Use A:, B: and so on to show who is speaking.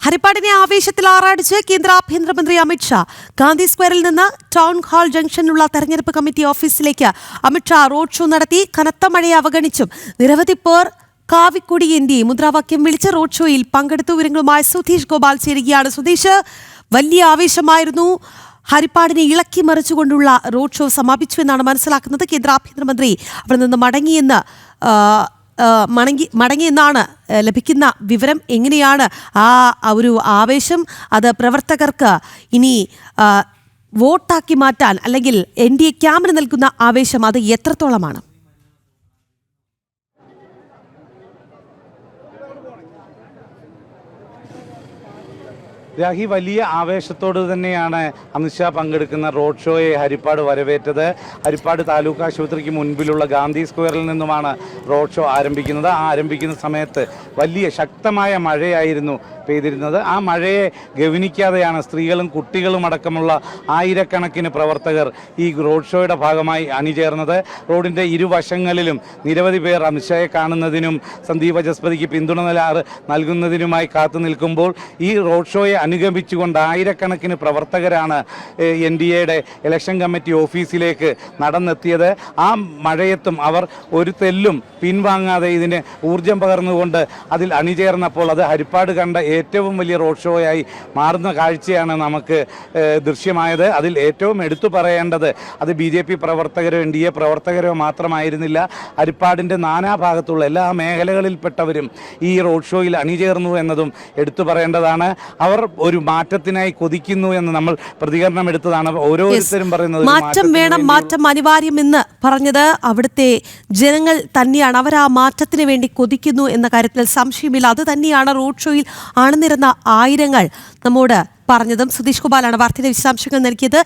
A: ഹരിപ്പാടിനെ ആവേശത്തിൽ ആറാടിച്ച് കേന്ദ്ര ആഭ്യന്തരമന്ത്രി അമിത്ഷാ. ഗാന്ധി സ്ക്വയറിൽ നിന്ന് ടൗൺ ഹാൾ ജംഗ്ഷനിലുള്ള തെരഞ്ഞെടുപ്പ് കമ്മിറ്റി ഓഫീസിലേക്ക് അമിത്ഷാ റോഡ് ഷോ നടത്തി. കനത്ത മഴയെ അവഗണിച്ചും നിരവധി പേർ കാവിക്കൊടിയേന്തി മുദ്രാവാക്യം വിളിച്ച് റോഡ് ഷോയിൽ പങ്കെടുത്തു. വിവരങ്ങളുമായി സുധീഷ് ഗോപാൽ ചേരുകയാണ്. സുധീഷ്, വലിയ ആവേശമായിരുന്നു. ഹരിപ്പാടിനെ ഇളക്കി മറിച്ചുകൊണ്ടുള്ള റോഡ് ഷോ സമാപിച്ചു എന്നാണ് മനസ്സിലാക്കുന്നത്. കേന്ദ്ര ആഭ്യന്തരമന്ത്രി അവിടെ നിന്ന് മടങ്ങിയെന്നാണ് ലഭിക്കുന്ന വിവരം. എങ്ങനെയാണ് ആ ഒരു ആവേശം അത് പ്രവർത്തകർക്ക് ഇനി വോട്ടാക്കി മാറ്റാൻ അല്ലെങ്കിൽ NDA ക്യാമ്പിന് നൽകുന്ന ആവേശം അത് എത്രത്തോളമാണ്?
B: രാഹി, വലിയ ആവേശത്തോട് തന്നെയാണ് അമിത്ഷാ പങ്കെടുക്കുന്ന റോഡ് ഷോയെ ഹരിപ്പാട് വരവേറ്റത്. ഹരിപ്പാട് താലൂക്ക് ആശുപത്രിക്ക് മുൻപിലുള്ള ഗാന്ധി സ്ക്വയറിൽ നിന്നുമാണ് റോഡ് ഷോ ആരംഭിക്കുന്നത്. ആരംഭിക്കുന്ന സമയത്ത് വലിയ ശക്തമായ മഴയായിരുന്നു പെയ്തിരുന്നത്. ആ മഴയെ ഗവനിക്കാതെയാണ് സ്ത്രീകളും കുട്ടികളും അടക്കമുള്ള ആയിരക്കണക്കിന് പ്രവർത്തകർ ഈ റോഡ് ഷോയുടെ ഭാഗമായി അണിചേർന്നത്. റോഡിൻ്റെ ഇരുവശങ്ങളിലും നിരവധി പേർ അമിത്ഷായെ കാണുന്നതിനും സന്ദീപ് വചസ്പതിക്ക് പിന്തുണ നൽകുന്നതിനുമായി കാത്തു നിൽക്കുമ്പോൾ ഈ റോഡ് ഷോയെ അനുഗമിച്ചുകൊണ്ട് ആയിരക്കണക്കിന് പ്രവർത്തകരാണ് NDAയുടെ ഇലക്ഷൻ കമ്മിറ്റി ഓഫീസിലേക്ക് നടന്നെത്തിയത്. ആ മഴയത്തും അവർ ഒരു തെല്ലും പിൻവാങ്ങാതെ ഇതിന് ഊർജം പകർന്നുകൊണ്ട് അതിൽ അണിചേർന്നപ്പോൾ അത് ഹരിപ്പാട് കണ്ട ഏറ്റവും വലിയ റോഡ് ഷോയായി മാറുന്ന കാഴ്ചയാണ് നമുക്ക് ദൃശ്യമായത്. അതിൽ ഏറ്റവും എടുത്തു പറയേണ്ടത് അത് BJP പ്രവർത്തകരോ NDA പ്രവർത്തകരോ മാത്രമായിരുന്നില്ല. ഹരിപ്പാടിൻ്റെ നാനാഭാഗത്തുള്ള എല്ലാ മേഖലകളിൽപ്പെട്ടവരും ഈ റോഡ് ഷോയിൽ അണിചേർന്നു എന്നതും എടുത്തു പറയേണ്ടതാണ്. അവർ ഒരു മാറ്റത്തിനായി കൊതിക്കുന്നു എന്ന് നമ്മൾ പ്രതികരണം എടുത്തതാണ്. ഓരോരുത്തരും പറയുന്നത്
A: മാറ്റം വേണം, മാറ്റം അനിവാര്യമെന്ന് പറഞ്ഞത് അവിടുത്തെ ജനങ്ങൾ തന്നെയാണ്. അവർ ആ മാറ്റത്തിന് വേണ്ടി കൊതിക്കുന്നു എന്ന കാര്യത്തിൽ സംശയമില്ല. അത് തന്നെയാണ് റോഡ് ഷോയിൽ അണിനിരന്ന ആയിരങ്ങൾ നമ്മോട് പറഞ്ഞതും. സുധീഷ് ഗോപാലാണ് വാർത്തയുടെ വിശദാംശങ്ങൾ നൽകിയത്.